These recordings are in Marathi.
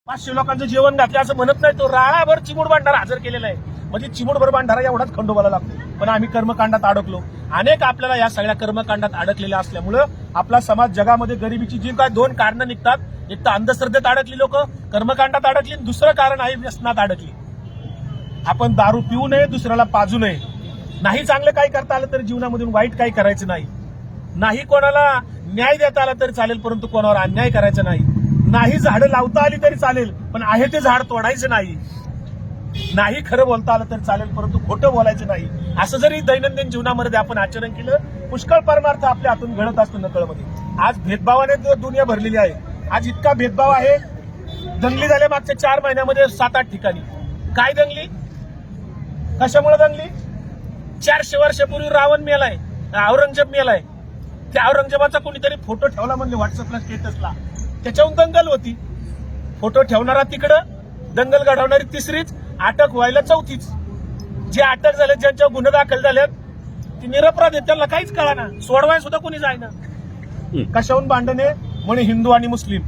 500 लोकांचं जेवण घातलं असं म्हणत नाही. तो राळाभर चिमूड भांडारा हजर केलेला आहे. म्हणजे चिमूडभर भांडारा एवढाच खंडोबाला लागतो. पण आम्ही कर्मकांडात अडकलो. अनेक आपल्याला या सगळ्या कर्मकांडात अडकलेल्या असल्यामुळं आपला समाज जगामध्ये गरिबीची जी काय दोन कारणं निघतात. एक तर अंधश्रद्धेत अडकली लोक, कर्मकांडात अडकली. दुसरं कारण आहे व्यसनात अडकली. आपण दारू पिऊ नये, दुसऱ्याला पाजू नये. नाही चांगलं काही करता आलं तरी जीवनामधून वाईट काही करायचं नाही. नाही कोणाला न्याय देता आला तरी चालेल, परंतु कोणावर अन्याय करायचा नाही. नाही झाडं लावता आली तरी चालेल, पण आहे ते झाड तोडायचं नाही. नाही खरं बोलता आलं तरी चालेल, परंतु खोटं बोलायचं नाही. असं जरी दैनंदिन जीवनामध्ये आपण आचरण केलं, पुष्कळ परमार्थ आपल्या हातून घडत असतो नकळमध्ये. आज भेदभावाने दुनिया भरलेली आहे. आज इतका भेदभाव आहे. दंगली झाल्या मागच्या 4 महिन्यामध्ये 7-8 ठिकाणी. काय दंगली, कशामुळे दंगली? 400 वर्षापूर्वी रावण मेलाय, औरंगजेब मेलाय. त्या औरंगजेबाचा कोणीतरी फोटो ठेवला म्हणले व्हॉट्सअपला, स्टेटसला. त्याच्याहून दंगल होती. फोटो ठेवणारा तिकडं, दंगल घडवणारी तिसरीच, अटक व्हायला 4थीच. जे अटक झाले, ज्यांच्यावर गुन्हे दाखल झालेत, ती निरपराध आहेत. त्यांना काहीच कळाना, सोडवाय सुद्धा कोणी जायना. कशाहून भांडणे म्हणे हिंदू आणि मुस्लिम.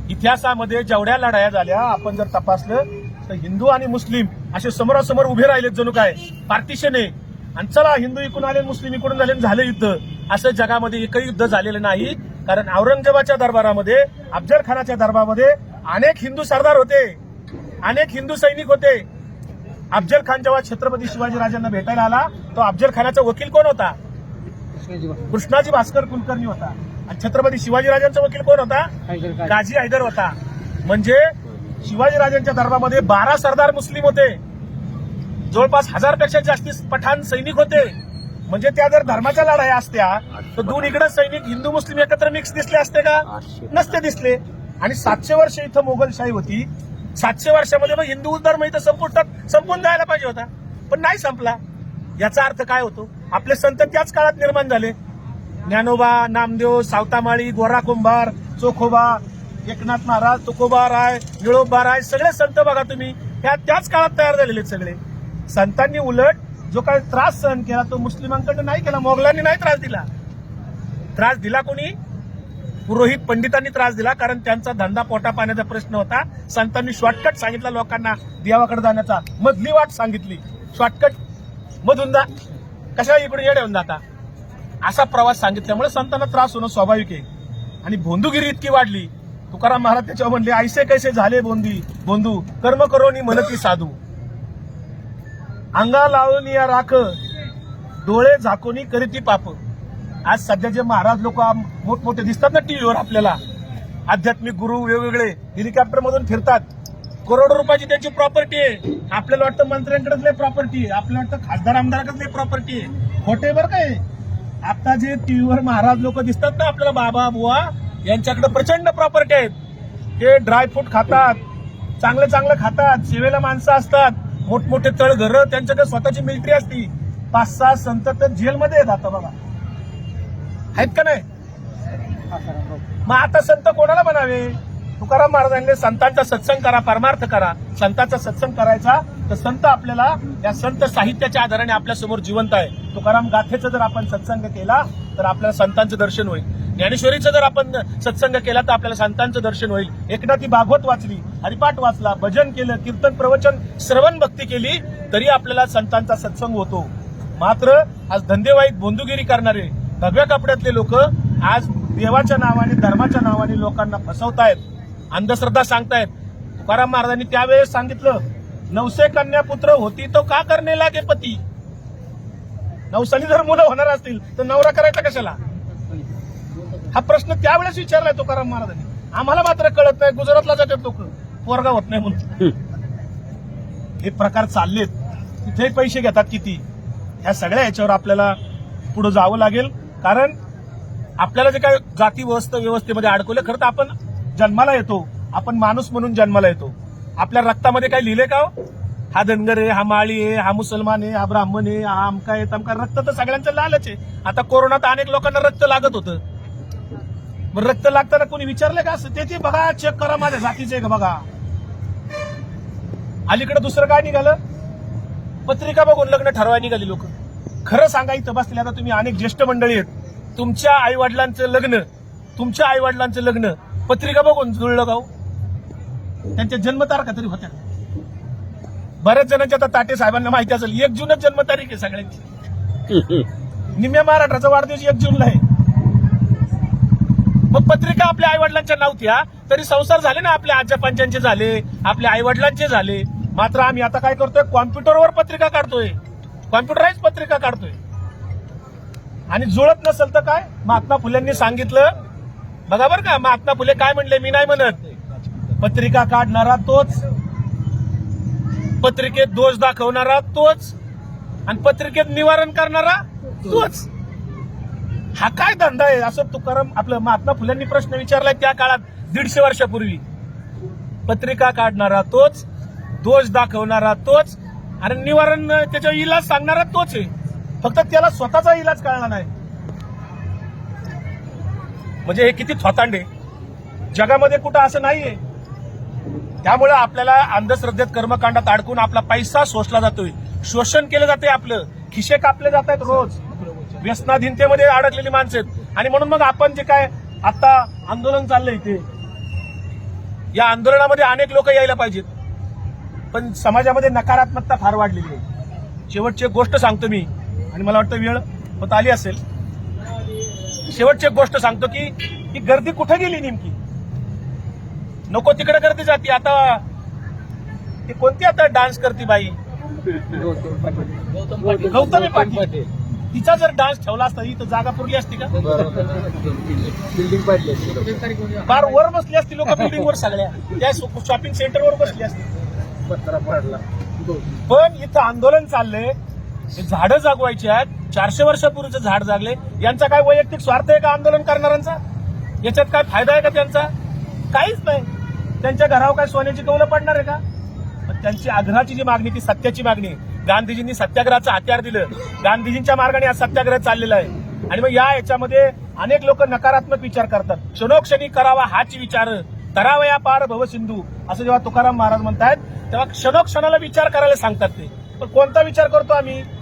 इतिहासामध्ये जेवढ्या लढाया झाल्या आपण जर तपासलं तर हिंदू आणि मुस्लिम असे समोरासमोर उभे राहिलेत. जणू काय पार्टिशन आहे. आणि चला हिंदू इकडून आले, मुस्लिम इकडून झाले, झालं युद्ध. असं जगामध्ये एकही युद्ध झालेलं नाही. कारण औरंगजेबाच्या दरबारामध्ये, अफजल खानाच्या दरबारामध्ये अनेक हिंदू सरदार होते, अनेक हिंदू सैनिक होते. अफजल खान जेव्हा छत्रपती शिवाजीराजांना भेटायला आला, तो अफजल खानाचा वकील कोण होता? कृष्णाजी भास्कर कुलकर्णी होता. आणि छत्रपती शिवाजीराजांचा वकील कोण होता? गाझी हैदर होता. म्हणजे शिवाजीराजांच्या दरबारामध्ये 12 सरदार मुस्लिम होते. जवळपास 1000 पेक्षा जास्ती पठाण सैनिक होते. म्हणजे त्या जर धर्माच्या लढाया असत्या तर दोन्हीकडे सैनिक हिंदू मुस्लिम एकत्र मिक्स दिसले असते का? नसते दिसले. आणि 700 वर्ष इथं मोगलशाही होती. 700 वर्षामध्ये मग हिंदू धर्म इथं संपून जायला पाहिजे होता, पण नाही संपला. याचा अर्थ काय होतो? आपले संत त्याच काळात निर्माण झाले. ज्ञानोबा, नामदेव, सावतामाळी, गोरा कुंभार, चोखोबा, एकनाथ महाराज, तुकोबा राय, निळोबा राय, सगळे संत बघा तुम्ही, त्याच काळात तयार झालेले सगळे. संतांनी उलट जो काही त्रास सहन केला तो मुस्लिमांकडे नाही केला. मोगलांनी नाही त्रास दिला. त्रास दिला कोणी? पुरोहित पंडितांनी त्रास दिला. कारण त्यांचा धंदा पोटा पाण्याचा प्रश्न होता. संतांनी शॉर्टकट सांगितला लोकांना देवाकडे जाण्याचा. मधली वाट सांगितली, शॉर्टकट मधून जा, कशा इकडून येडे होऊन जाता, असा प्रवास सांगितल्यामुळे संतांना त्रास होणं स्वाभाविक आहे. आणि भोंदूगिरी इतकी वाढली. तुकाराम महाराज त्याच्यावर म्हणले, ऐसे कैसे झाले बोंदू, कर्म करोनी म्हणती साधू. अंगा लावून या राख, डोळे झाकोनी करीती पाप. आज सध्या जे महाराज लोक मोठमोठे दिसतात ना टीव्हीवर आपल्याला, आध्यात्मिक गुरु वेगवेगळे हेलिकॉप्टर मधून फिरतात. करोडो रुपयाची त्यांची प्रॉपर्टी आहे. आपल्याला वाटतं मंत्र्यांकडेच लय प्रॉपर्टी आहे, आपल्याला वाटतं खासदार आमदाराकडेच लय प्रॉपर्टी आहे. खोटे बरं काय. आता जे टीव्हीवर महाराज लोक दिसतात ना आपल्याला, बाबा बुवा, यांच्याकडे प्रचंड प्रॉपर्टी आहेत. ते ड्रायफ्रूट खातात, चांगलं चांगलं खातात, सेवेला माणसं असतात, मोठमोठे तळघरं, त्यांच्याकडे स्वतःची मिलिटरी असती. 5-6 संत तर जेलमध्ये आहेत आता बघा, आहेत का नाही? मग आता संत कोणाला म्हणावे? तुकाराम महाराजांनी संतांचा सत्संग करा, परमार्थ करा. संतांचा सत्संग करायचा तर संत आपल्याला या संत साहित्याच्या आधाराने आपल्या समोर जिवंत आहे. तुकाराम गाथेचा जर आपण सत्संग केला तर आपल्याला संतांचं दर्शन होईल. ज्ञानेश्वरीचा जर आपण सत्संग केला तर आपल्याला संतांचं दर्शन होईल. एकनाथी भागवत वाचली, हरिपाठ वाचला, भजन केलं, कीर्तन, प्रवचन, श्रवण भक्ती केली तरी आपल्याला संतांचा सत्संग होतो. मात्र आज धंदेवाईक भोंदूगिरी करणारे भगव्या कपड्यातले लोक आज देवाच्या नावाने, धर्माच्या नावाने लोकांना फसवतायत, अंधश्रद्धा सांगतायत. तुकाराम महाराजांनी त्यावेळेस सांगितलं, 900 कन्या पुत्र होती तो का करणे लागे पती. 900 जर मुलं होणार असतील तर नवरा करायचा कशाला? हा प्रश्न त्यावेळेस विचारलाय तुकाराम महाराजांनी. आम्हाला मात्र कळत नाही, गुजरातला जातात लोक, पोरगा होत नाही म्हणून. हे प्रकार चाललेत. तिथे पैसे घेतात किती. ह्या सगळ्या याच्यावर आपल्याला पुढे जावं लागेल. कारण आपल्याला जे काय जाती व्यवस्थेमध्ये अडकवलं, खरं तर आपण जन्माला येतो, आपण माणूस म्हणून जन्माला येतो. आपल्या रक्तामध्ये काय लिहिले का? हा धनगर आहे, हा माळी आहे, हा मुसलमान आहे, हा ब्राह्मण आहे, हा आमका आहे, तमका. रक्त तर सगळ्यांचं लालच आहे. आता कोरोनात अनेक लोकांना रक्त लागत होतं. रक्त लागताना कोणी विचारलं का? असं ते बघा, चेक करा माझ्या जातीचे का बघा. अलीकडे दुसरं काय निघालं? पत्रिका बघून लग्न ठरवायला निघाली लोक. खरं सांगा, इथं बसले आता तुम्ही अनेक ज्येष्ठ मंडळी आहेत, तुमच्या आईवडिलांचं लग्न पत्रिका बघून जुळलं गाव. त्यांच्या जन्मतारखा तरी होत्या. बऱ्याच जणांच्या आता ताटे साहेबांना माहिती असेल 1 जूनच जन्मतारीख आहे सगळ्यांची. निम्म्या महाराष्ट्राचा वाढदिवस 1 जूनला आहे. मग पत्रिका आपल्या आई वडिलांच्या नव्हत्या तरी संसार झाले ना, आपल्या आजा पंचांचे झाले, आपल्या आई वडिलांचे झाले. मात्र आम्ही आता काय करतोय, कॉम्प्युटरवर पत्रिका काढतोय, कॉम्प्युटराईज पत्रिका काढतोय. आणि जुळत नसेल तर काय, महात्मा फुलेंनी सांगितलं बघा बरं का, महात्मा फुले काय म्हणले, मी नाही म्हणत. पत्रिका काढणारा तोच, पत्रिकेत दोष दाखवणारा तोच, आणि पत्रिकेत निवारण करणारा तोच. हा काय धंदा आहे असं तुकाराम आपलं महात्मा फुलेंनी प्रश्न विचारलाय त्या काळात 150 वर्षापूर्वी. पत्रिका काढणारा तोच, दोष दाखवणारा तोच, आणि निवारण त्याचा इलाज सांगणारा तोच आहे. फक्त त्याला स्वतःचा इलाज कळला नाही. म्हणजे हे किती थोतांडे, जगामध्ये कुठं असं नाहीये. त्यामुळे आपल्याला अंधश्रद्धेत कर्मकांडात अडकून आपला पैसा शोषला जातोय, शोषण केलं जाते, आपलं खिशे कापले जात आहेत रोज. व्यसनाधीनतेमध्ये अडकलेली माणसं आहेत. आणि म्हणून मग आपण जे काय आता आंदोलन चाललंय ते, या आंदोलनामध्ये अनेक लोक यायला पाहिजेत, पण समाजामध्ये नकारात्मकता फार वाढलेली आहे. शेवटची एक गोष्ट सांगतो मी, आणि मला वाटतं वेळ होत आली असेल. शेवटची एक गोष्ट सांगतो की गर्दी कुठे गेली नेमकी. नको तिकडे गर्दी जाते. आता ती कोणती आता डान्स करते बाई, गौतमी पाटील. तिचा जर डान्स ठेवला असता इथं जागा पुरली असती का. बिल्डिंग पाडली असती, फार वर बसली असती लोक, बिल्डिंगवर सगळ्या त्या शॉपिंग सेंटरवर बसली असती. पत्रा पाडला. पण इथं आंदोलन चाललंय, झाडं जागवायची आहेत. 400 वर्षापूर्वीचं झाड जागले. यांचा काय वैयक्तिक स्वार्थ आहे का आंदोलन करणाऱ्यांचा. याच्यात काय फायदा आहे का त्यांचा, काहीच नाही. त्यांच्या घरावर काय सोन्याची कौलं पडणार आहे का. पण त्यांची आग्रहाची जी मागणी ती सत्याची मागणी आहे. गांधीजींनी सत्याग्रहाचं हत्यार दिलं, गांधीजींच्या मार्गाने आज सत्याग्रह चाललेला आहे. आणि मग याच्यामध्ये अनेक लोक नकारात्मक विचार करतात. क्षणोक्षणी करावा हाच विचार, तरावया पार भवसिंधू असं जेव्हा तुकाराम महाराज म्हणतात तेव्हा क्षणोक्षणाला विचार करायला सांगतात ते. पण कोणता विचार करतो आम्ही,